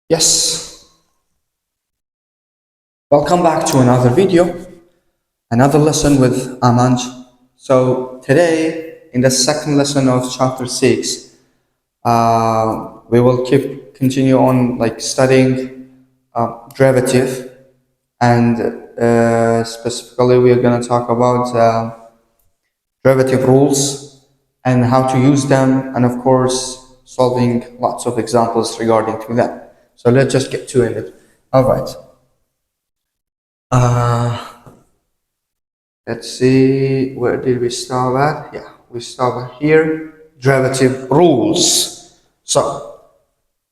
Yes, welcome back to another video, another lesson with Amanj. So today, in the second lesson of chapter 6, we will continue on studying derivative, and specifically we are going to talk about derivative rules and how to use them, and of course solving lots of examples regarding to them. So let's just get to it. All right. Let's see, where did we start at? Yeah, we started here, derivative rules. So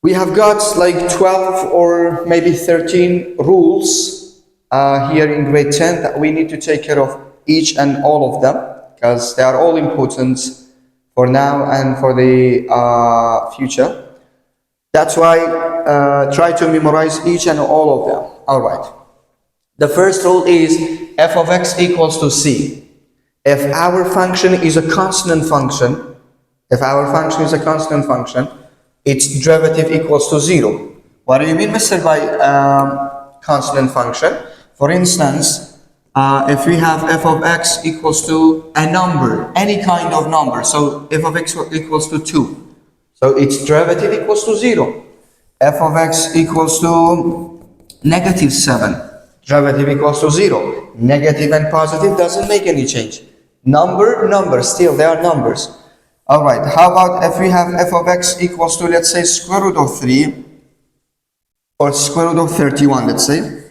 we have got like 12 or maybe 13 rules here in grade 10 that we need to take care of each and all of them, because they are all important for now and for the future. That's why try to memorize each and all of them. All right. The first rule is f of x equals to c. If our function is a constant function, its derivative equals to 0. What do you mean, Mr. by constant function? For instance, if we have f of x equals to a number, any kind of number, so f of x equals to 2. So its derivative equals to 0. F of x equals to negative 7. Derivative equals to 0. Negative and positive doesn't make any change. Number, still they are numbers. Alright, how about if we have f of x equals to, let's say, square root of 3 or square root of 31, let's say.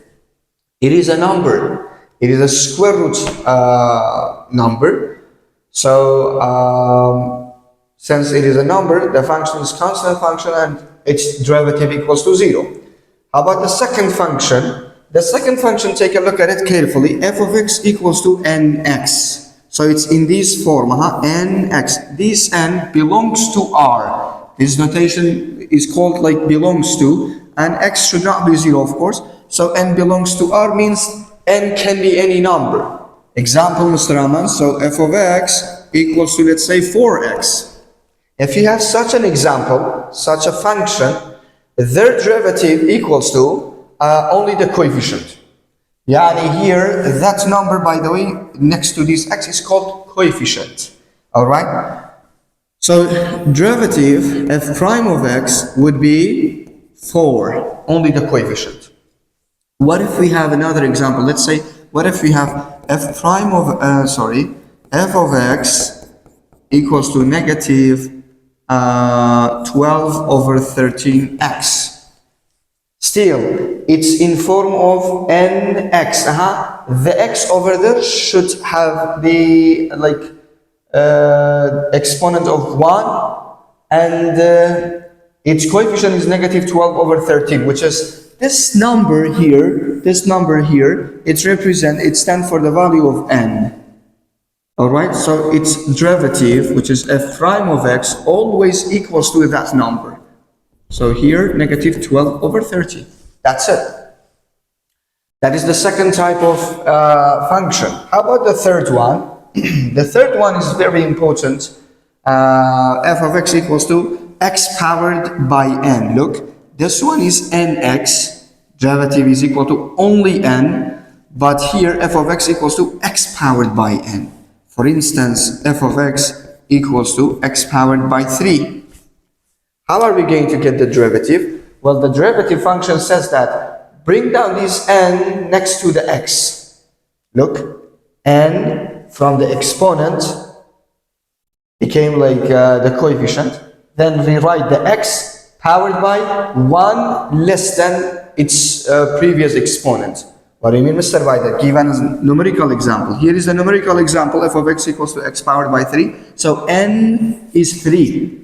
It is a number. It is a square root number. So, since it is a number, the function is constant function and its derivative equals to 0. How about the second function? The second function, take a look at it carefully. F of x equals to nx. So it's in this form, nx. This n belongs to R. This notation is called like belongs to, and x should not be 0, of course. So n belongs to R means n can be any number. Example, Mr. Rahman, so f of x equals to, let's say, 4x. If you have such an example, such a function, their derivative equals to only the coefficient. Yani here, that number, by the way, next to this x is called coefficient. Alright? So derivative f prime of x would be 4, only the coefficient. What if we have another example? Let's say, what if we have f prime of, f of x equals to negative 12 over 13x. Still, it's in form of nx. The x over there should have the exponent of 1, and its coefficient is negative 12 over 13, which is this number here. It stands for the value of n. Alright, so its derivative, which is f prime of x, always equals to that number. So here, negative 12 over 30. That's it. That is the second type of function. How about the third one? The third one is very important. F of x equals to x powered by n. Look, this one is nx. Derivative is equal to only n. But here, f of x equals to x powered by n. For instance, f of x equals to x powered by 3. How are we going to get the derivative? Well, the derivative function says that bring down this n next to the x. Look, n from the exponent became like the coefficient. Then we write the x powered by 1 less than its previous exponent. What do you mean, Mr. Weider? Given as a numerical example. Here is the numerical example, f of x equals to x powered by 3. So n is 3.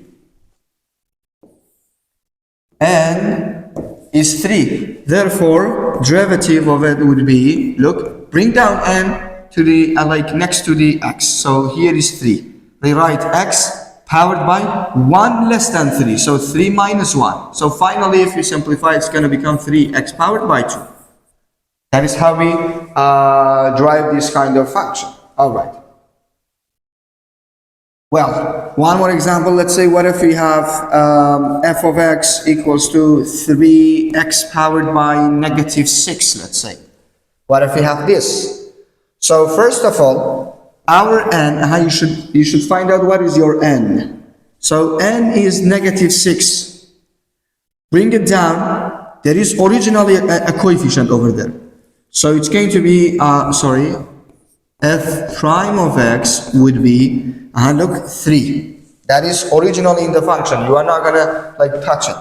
N is 3. Therefore, derivative of it would be, look, bring down n to the, next to the x. So here is 3. We write x powered by 1 less than 3. So 3 minus 1. So finally, if you simplify, it's going to become 3x powered by 2. That is how we derive this kind of function. All right. Well, one more example. Let's say what if we have f of x equals to 3x powered by negative 6, let's say. What if we have this? So first of all, our n, you should find out what is your n. So n is negative 6. Bring it down. There is originally a coefficient over there. So it's going to be, f prime of x would be, look, 3. That is originally in the function. You are not gonna like touch it.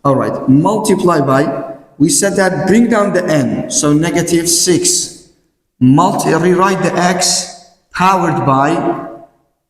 All right, multiply by, we said that bring down the n, so negative 6. Rewrite the x powered by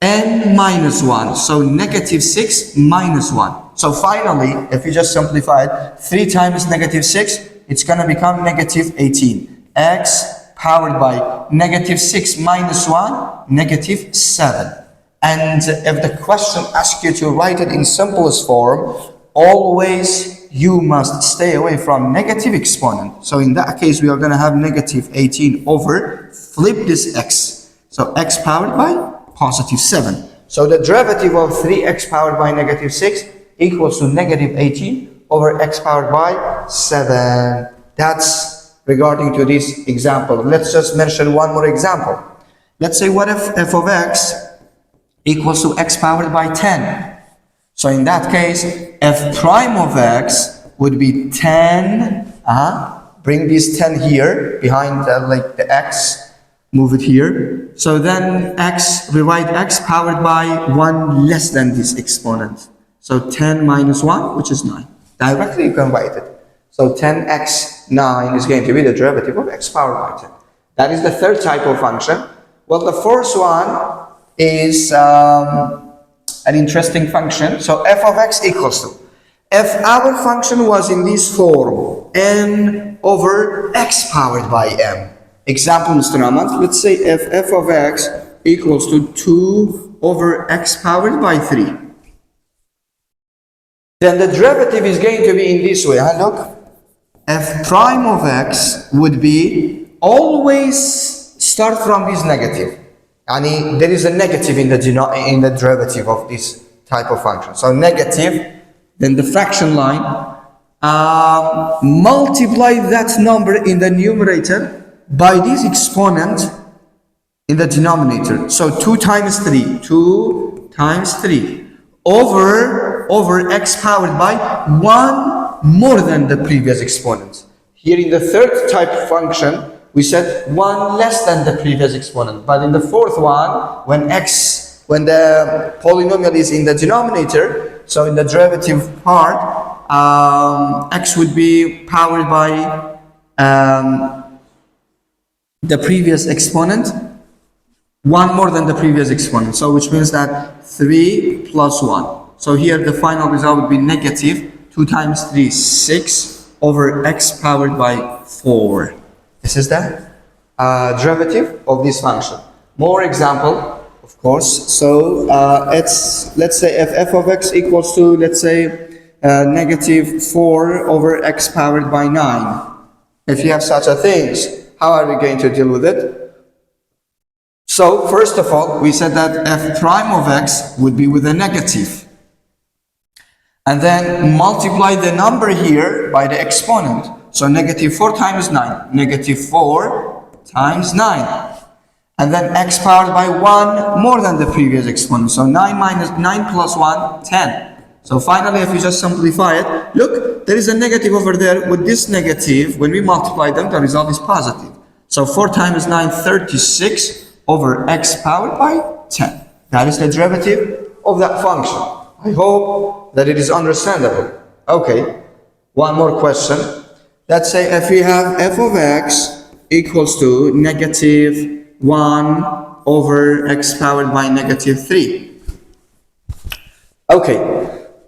n minus 1, so negative 6 minus 1. So finally, if you just simplify it, 3 times negative 6, it's gonna become negative 18. X powered by negative 6 minus 1, negative 7. And if the question asks you to write it in simplest form, always you must stay away from negative exponent. So in that case, we are going to have negative 18 over, flip this x. So x powered by positive 7. So the derivative of 3x powered by negative 6 equals to negative 18 over x powered by 7. That's regarding to this example. Let's just mention one more example. Let's say what if f of x equals to x powered by 10. So in that case, f prime of x would be 10. Bring this 10 here behind like the x, move it here. So then x, rewrite x powered by 1 less than this exponent. So 10 minus 1, which is 9. Directly you can write it. So 10x 9 is going to be the derivative of x powered by 10. That is the third type of function. Well, the first one is an interesting function. So f of x equals to, if our function was in this form, n over x powered by m. Example, Mr. Ahmad, let's say if f of x equals to 2 over x powered by 3. Then the derivative is going to be in this way. Look, f prime of x would be, always start from this negative. There is a negative in the derivative of this type of function. So negative, then the fraction line, multiply that number in the numerator by this exponent in the denominator. So 2 times 3, 2 times 3, over x powered by 1 more than the previous exponent. Here in the third type function, we said 1 less than the previous exponent. But in the fourth one, when the polynomial is in the denominator, so in the derivative part, x would be powered by the previous exponent, 1 more than the previous exponent. So which means that 3 plus 1. So here the final result would be negative 2 times 3, 6 over x powered by 4. This is the derivative of this function. More example, of course. So let's say if f of x equals to, let's say, negative 4 over x powered by 9. If you have such a thing, how are we going to deal with it? So first of all, we said that f prime of x would be with a negative. And then multiply the number here by the exponent. So negative 4 times 9, negative 4 times 9. And then x powered by 1 more than the previous exponent. So 9 minus 9 plus 1, 10. So finally, if you just simplify it, look, there is a negative over there. With this negative, when we multiply them, the result is positive. So 4 times 9, 36 over x powered by 10. That is the derivative of that function. I hope that it is understandable. Okay, one more question. Let's say if we have f of x equals to negative 1 over x powered by negative 3. Okay,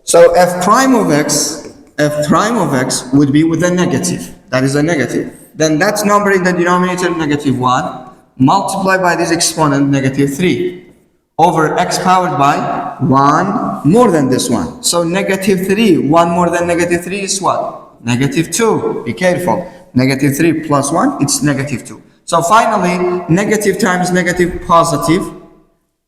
so f prime of x would be with a negative. That is a negative. Then that number in the denominator, negative 1, multiplied by this exponent, negative 3, over x powered by 1 more than this one. So negative 3, 1 more than negative 3 is what? Negative 2. Be careful. Negative 3 plus 1, it's negative 2. So finally, negative times negative, positive.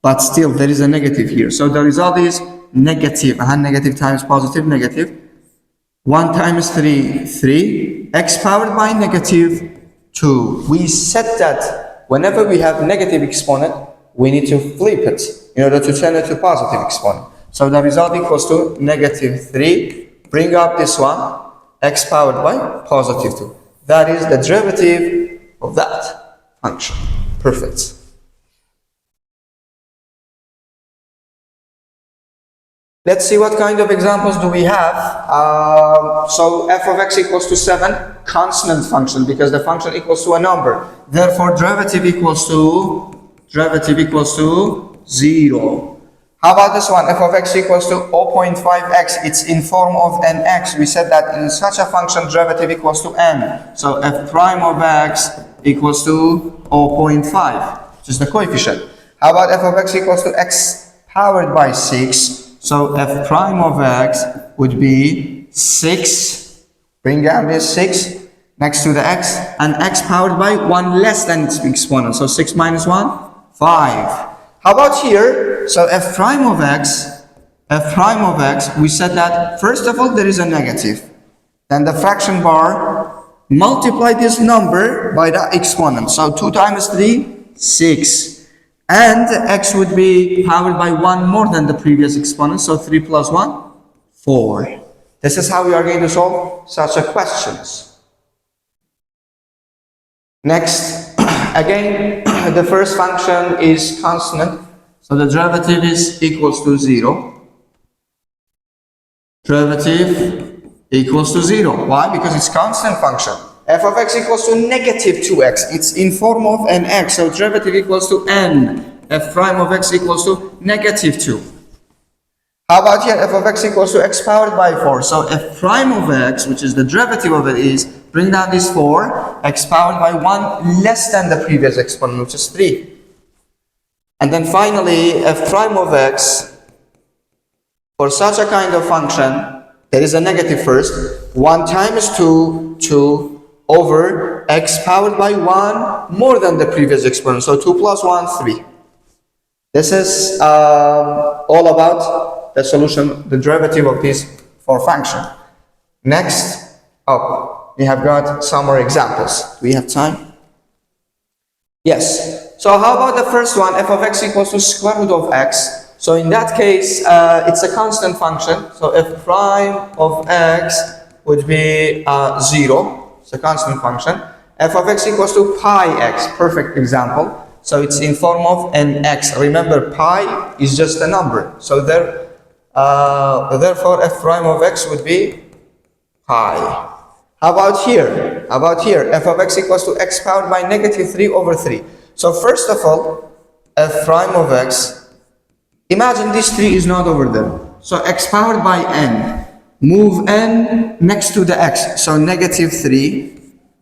but still there is a negative here. So the result is negative. Negative times positive, negative. 1 times 3, 3. X powered by negative 2. We said that whenever we have negative exponent, we need to flip it in order to turn it to positive exponent. So the result equals to negative 3. Bring up this one. X powered by positive 2. That is the derivative of that function. Perfect. Let's see what kind of examples do we have. So f of x equals to 7, constant function, because the function equals to a number. Therefore, derivative equals to 0. How about this one? F of x equals to 0.5x. It's in form of an x. We said that in such a function, derivative equals to n. So f prime of x equals to 0.5, which is the coefficient. How about f of x equals to x powered by 6? So f prime of x would be 6. Bring down this 6 next to the x, and x powered by 1 less than its exponent. So 6 minus 1, 5. How about here? So f prime of x, we said that first of all there is a negative. Then the fraction bar, multiply this number by the exponent. So 2 times 3, 6. And x would be powered by 1 more than the previous exponent. So 3 plus 1, 4. This is how we are going to solve such a questions. Next, again, the first function is constant. So the derivative is equals to 0. Derivative equals to 0. Why? Because it's constant function. F of x equals to negative 2x. It's in form of an x, so derivative equals to n. F prime of x equals to negative 2. How about here? F of x equals to x powered by 4. So f prime of x, which is the derivative of it, is bring down this 4, x powered by 1 less than the previous exponent, which is 3. And then finally, f prime of x, for such a kind of function, there is a negative first. 1 times 2, 2 over x powered by 1 more than the previous exponent. So 2 plus 1, 3. This is all about the solution, the derivative of this for function. Next, we have got some more examples. Do we have time? Yes. So how about the first one? F of x equals to square root of x. So in that case, it's a constant function. So f prime of x would be 0. It's a constant function. F of x equals to pi x. Perfect example. So it's in form of an x. Remember, pi is just a number. So therefore, f prime of x would be pi. How about here? F of x equals to x powered by negative 3 over 3. So first of all, f prime of x, imagine this 3 is not over there. So x powered by n. Move n next to the x. So negative 3.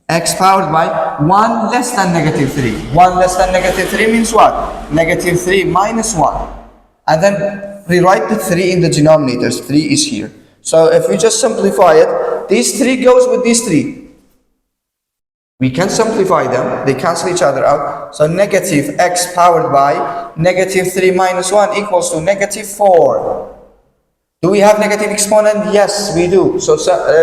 X powered by 1 less than negative 3. 1 less than negative 3 means what? Negative 3 minus 1. And then rewrite the 3 in the denominators. 3 is here. So if we just simplify it, this 3 goes with this 3. We can simplify them. They cancel each other out. So negative x powered by negative 3 minus 1 equals to negative 4. Do we have negative exponent? Yes, we do. So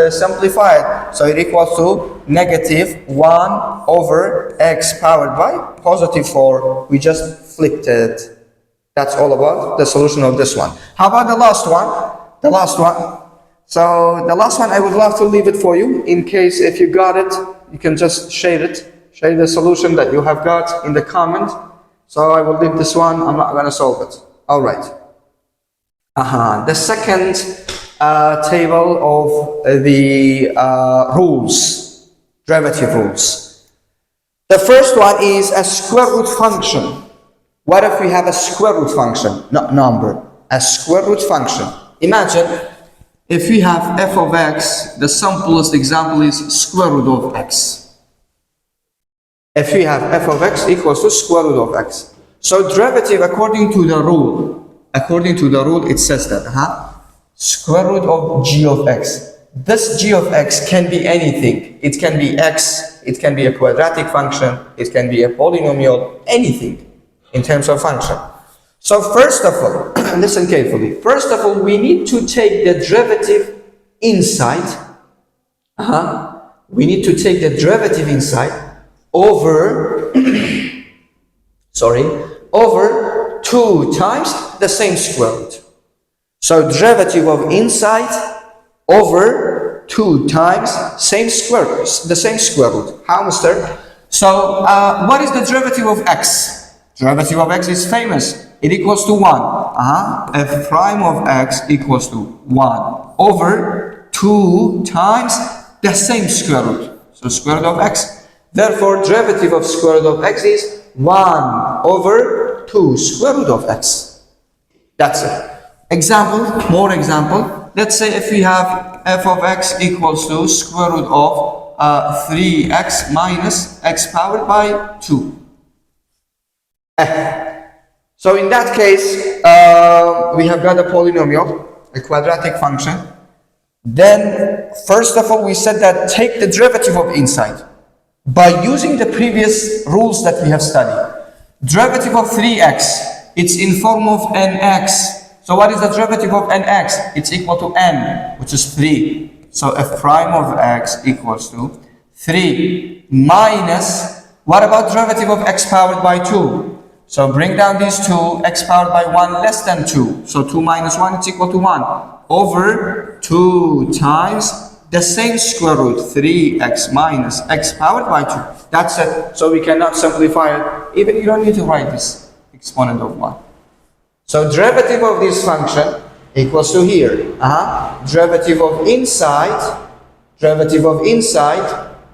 simplify it. So it equals to negative 1 over x powered by positive 4. We just flipped it. That's all about the solution of this one. How about the last one? So the last one, I would love to leave it for you. In case if you got it, you can just share it. Share the solution that you have got in the comment. So I will leave this one. I'm not going to solve it. All right. The second table of the rules, derivative rules. The first one is a square root function. What if we have a square root function, not number, a square root function? Imagine if we have f of x, the simplest example is square root of x. If we have f of x equals to square root of x. So derivative according to the rule, it says that, square root of g of x. This g of x can be anything. It can be x, it can be a quadratic function, it can be a polynomial, anything in terms of function. So first of all, listen carefully. First of all, we need to take the derivative inside. We need to take the derivative inside over, over 2 times the same square root. So derivative of inside over 2 times the same square root. How, mister? So what is the derivative of x? Derivative of x is famous. It equals to 1. F prime of x equals to 1 over 2 times the same square root. So square root of x. Therefore, derivative of square root of x is 1 over 2 square root of x. That's it. More example. Let's say if we have f of x equals to square root of 3x minus x powered by 2. So in that case, we have got a polynomial, a quadratic function. Then, first of all, we said that take the derivative of inside by using the previous rules that we have studied. Derivative of 3x, it's in form of nx. So what is the derivative of nx? It's equal to n, which is 3. So f prime of x equals to 3 minus, what about derivative of x powered by 2? So bring down these 2, x powered by 1 less than 2. So 2 minus 1 is equal to 1 over 2 times the same square root, 3x minus x powered by 2. That's it. So we cannot simplify it. Even you don't need to write this exponent of 1. So derivative of this function equals to here. Derivative of inside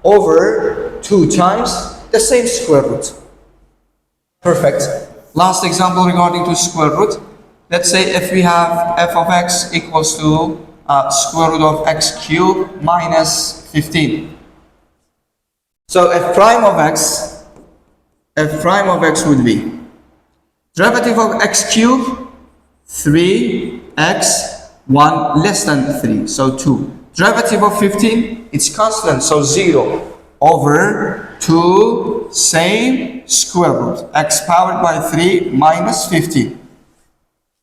over 2 times the same square root. Perfect. Last example regarding to square root. Let's say if we have f of x equals to square root of x cubed minus 15. So f prime of x would be derivative of x cubed 3x 1 less than 3, so 2. Derivative of 15, it's constant, so 0 over 2 same square root, x powered by 3 minus 15.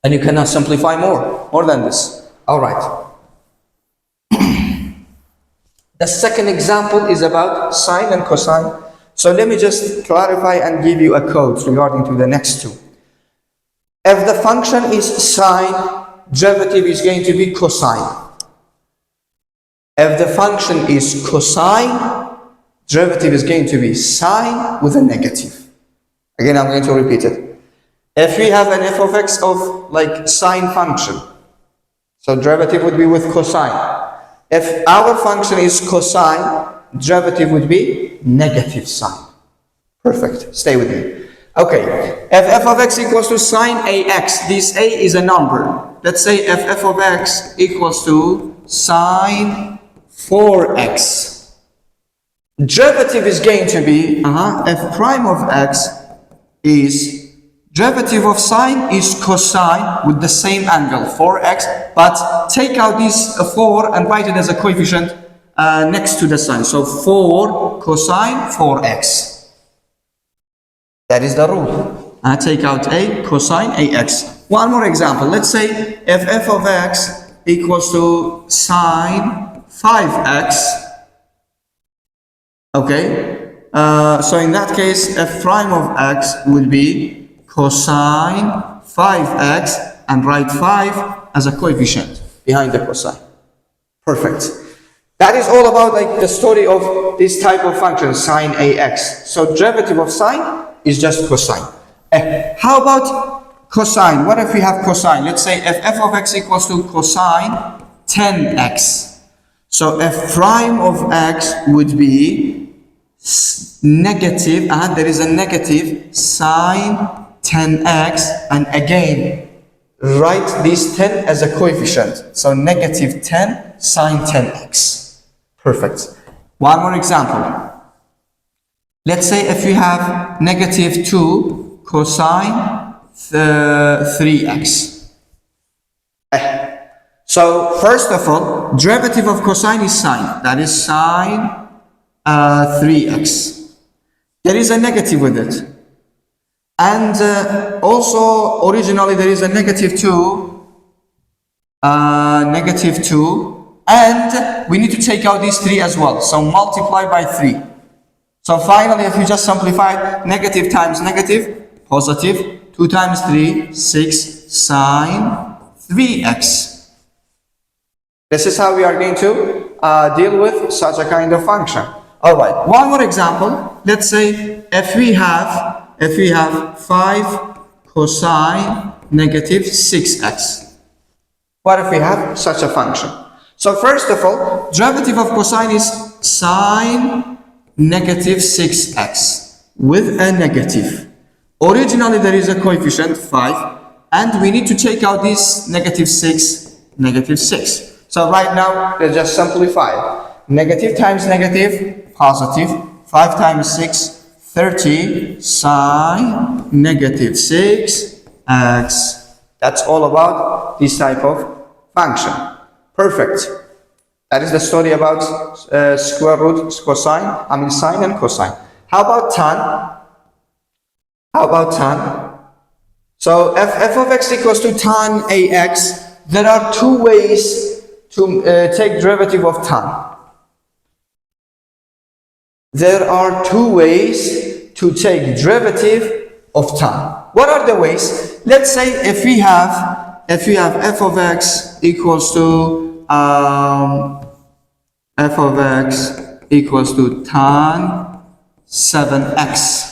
And you cannot simplify more than this. All right. The second example is about sine and cosine. So let me just clarify and give you a code regarding to the next two. If the function is sine, derivative is going to be cosine. If the function is cosine, derivative is going to be sine with a negative. Again, I'm going to repeat it. If we have an f of x of like sine function, so derivative would be with cosine. If our function is cosine, derivative would be negative sine. Perfect. Stay with me. Okay. If f of x equals to sine ax, this a is a number. Let's say if f of x equals to sine 4x. Derivative is going to be f prime of x is derivative of sine is cosine with the same angle 4x, but take out this 4 and write it as a coefficient next to the sine. So 4 cosine 4x. That is the rule. Take out a cosine ax. One more example. Let's say if f of x equals to sine 5x. Okay. So in that case, f prime of x would be cosine 5x and write 5 as a coefficient behind the cosine. Perfect. That is all about like the story of this type of function, sine ax. So derivative of sine is just cosine. How about cosine? What if we have cosine? Let's say if f of x equals to cosine 10x. So f prime of x would be negative, there is a negative sine 10x, and again write this 10 as a coefficient, so negative 10 sine 10x. Perfect. One more example. Let's say if you have negative 2 cosine 3x. So first of all, derivative of cosine is sine, that is sine 3x. There is a negative with it. And also, originally there is a negative 2, and we need to take out these 3 as well. So multiply by 3. So finally, if you just simplify, negative times negative, positive, 2 times 3, 6 sine 3x. This is how we are going to deal with such a kind of function. All right, one more example. Let's say if we have 5 cosine negative 6x. What if we have such a function? So first of all, derivative of cosine is sine negative 6x with a negative. Originally there is a coefficient 5, and we need to take out this negative 6, negative 6. So right now, let's just simplify. Negative times negative, positive. 5 times 6, 30 sine negative 6x. That's all about this type of function. Perfect. That is the story about square root, cosine, sine and cosine. How about tan? So f of x equals to tan ax. There are 2 ways to take derivative of tan. There are 2 ways to take derivative of tan. What are the ways? Let's say if we have f of x equals to tan 7x.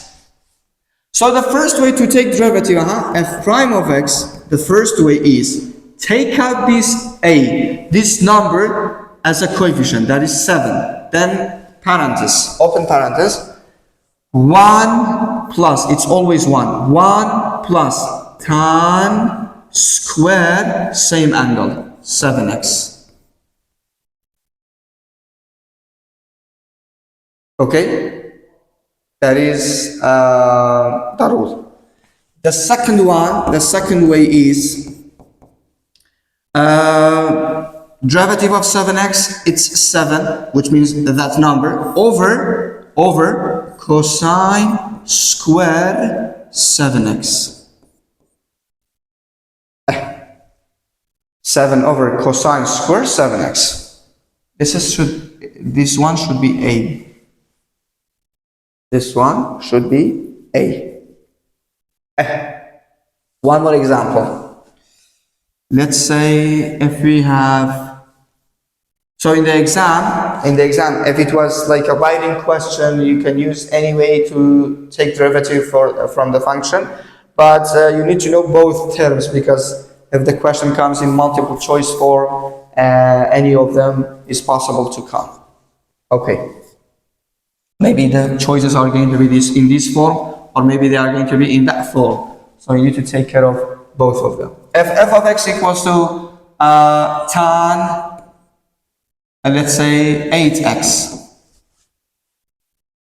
So the first way to take derivative, f prime of x, the first way is take out this number as a coefficient, that is 7. Then parenthesis, open parenthesis, 1 plus, it's always 1 plus tan square, same angle, 7x. Okay? That is the rule. The second way is derivative of 7x, it's 7, which means that number, over cosine square 7x. 7 over cosine square 7x. This one should be a. This one should be a. One more example. Let's say if we have, so in the exam, if it was like a writing question, you can use any way to take derivative from the function, but you need to know both terms, because if the question comes in multiple choice form, any of them is possible to come. Okay. Maybe the choices are going to be in this form, or maybe they are going to be in that form. So you need to take care of both of them. If f of x equals to tan, let's say 8x.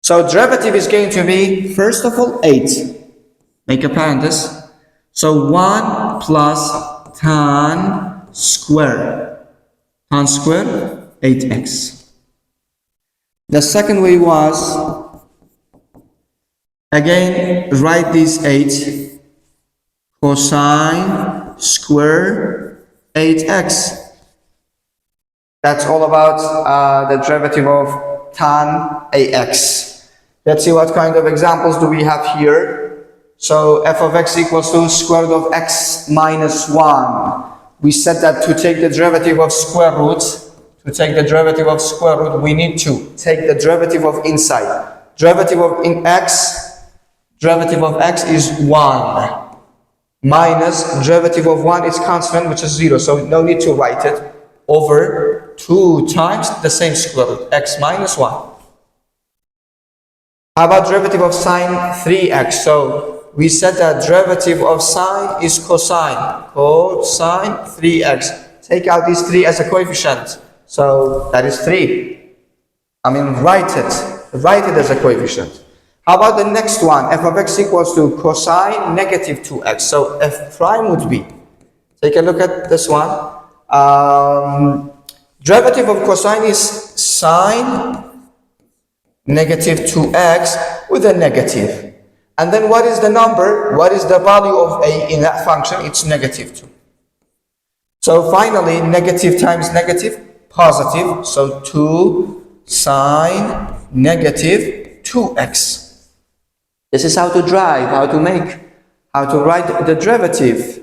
So derivative is going to be, first of all, 8. Make a parenthesis. So 1 plus tan square 8x. The second way was, again, write this 8 cosine square 8x. That's all about the derivative of tan ax. Let's see what kind of examples do we have here. So f of x equals to square root of x minus 1. We said that to take the derivative of square root, we need to take the derivative of inside. Derivative of x is 1. Minus derivative of 1 is constant, which is 0. So no need to write it. Over 2 times the same square root, x minus 1. How about derivative of sine 3x? So we said that derivative of sine is cosine. Cosine 3x. Take out this 3 as a coefficient. So that is 3. Write it as a coefficient. How about the next one? F of x equals to cosine negative 2x. So f prime would be, take a look at this one. Derivative of cosine is sine negative 2x with a negative. And then what is the number? What is the value of a in that function? It's negative 2. So finally, negative times negative, positive. So 2 sine negative 2x. This is how to how to write the derivative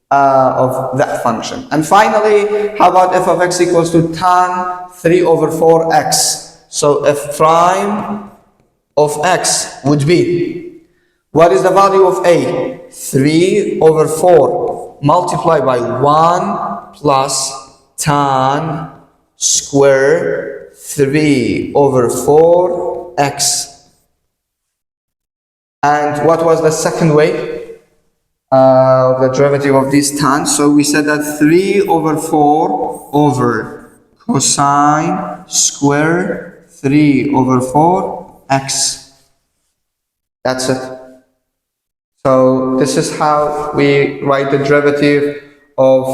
of that function. And finally, how about f of x equals to tan 3 over 4x? So f prime of x would be, what is the value of a? 3 over 4 multiplied by 1 plus tan square 3 over 4x. And what was the second way of the derivative of this tan? So we said that 3 over 4 over cosine square 3 over 4x. That's it. So this is how we write the derivative of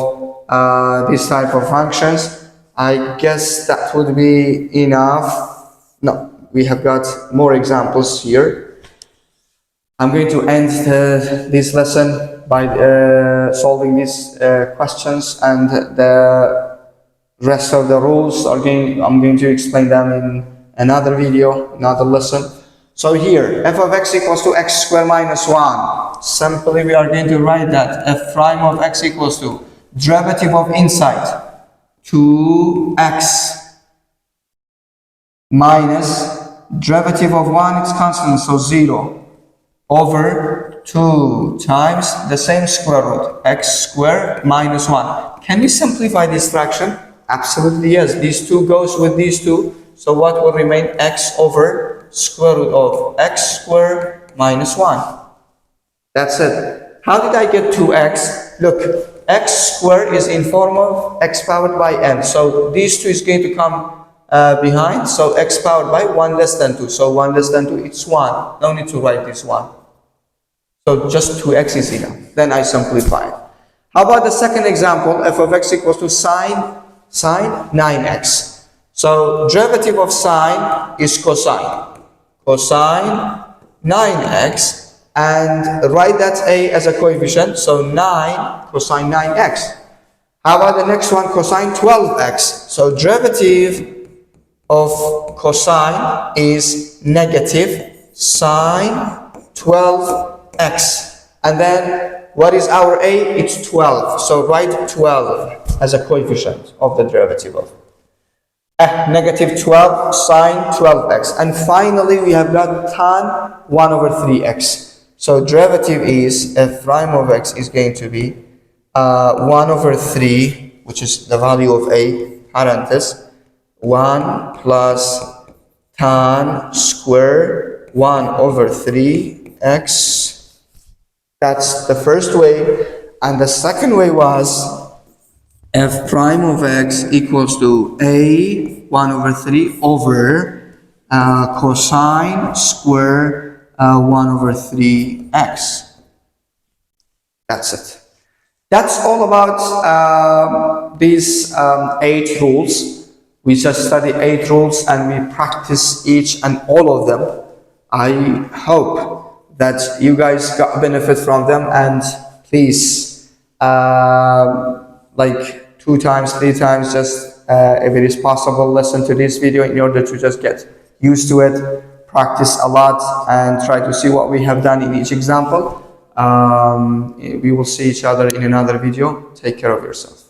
this type of functions. I guess that would be enough. No, we have got more examples here. I'm going to end this lesson by solving these questions, and the rest of the rules I'm going to explain them in another video, another lesson. So here, f of x equals to x squared minus 1. Simply we are going to write that f prime of x equals to derivative of inside 2x minus derivative of 1, it's constant, so 0, over 2 times the same square root, x squared minus 1. Can we simplify this fraction? Absolutely yes. These 2 goes with these 2. So what will remain? X over square root of x squared minus 1. That's it. How did I get 2x? Look, x squared is in form of x powered by n. So these 2 is going to come behind. So x powered by 1 less than 2. So 1 less than 2, it's 1. No need to write this 1. So just 2x is enough. Then I simplify it. How about the second example? F of x equals to sine 9x. So derivative of sine is cosine. Cosine 9x. And write that a as a coefficient. So 9 cosine 9x. How about the next one? Cosine 12x. So derivative of cosine is negative sine 12x. And then what is our a? It's 12. So write 12 as a coefficient of the derivative of negative 12 sine 12x. And finally we have got tan 1 over 3x. So derivative is f prime of x is going to be 1 over 3, which is the value of a, parenthesis, 1 plus tan square 1 over 3x. That's the first way. And the second way was f prime of x equals to a 1 over 3 over cosine square 1 over 3x. That's it. That's all about these 8 rules. We just study 8 rules and we practice each and all of them. I hope that you guys got benefit from them, and please like 2 times, 3 times, just if it is possible, listen to this video in order to just get used to it. Practice a lot and try to see what we have done in each example. We will see each other in another video. Take care of yourself.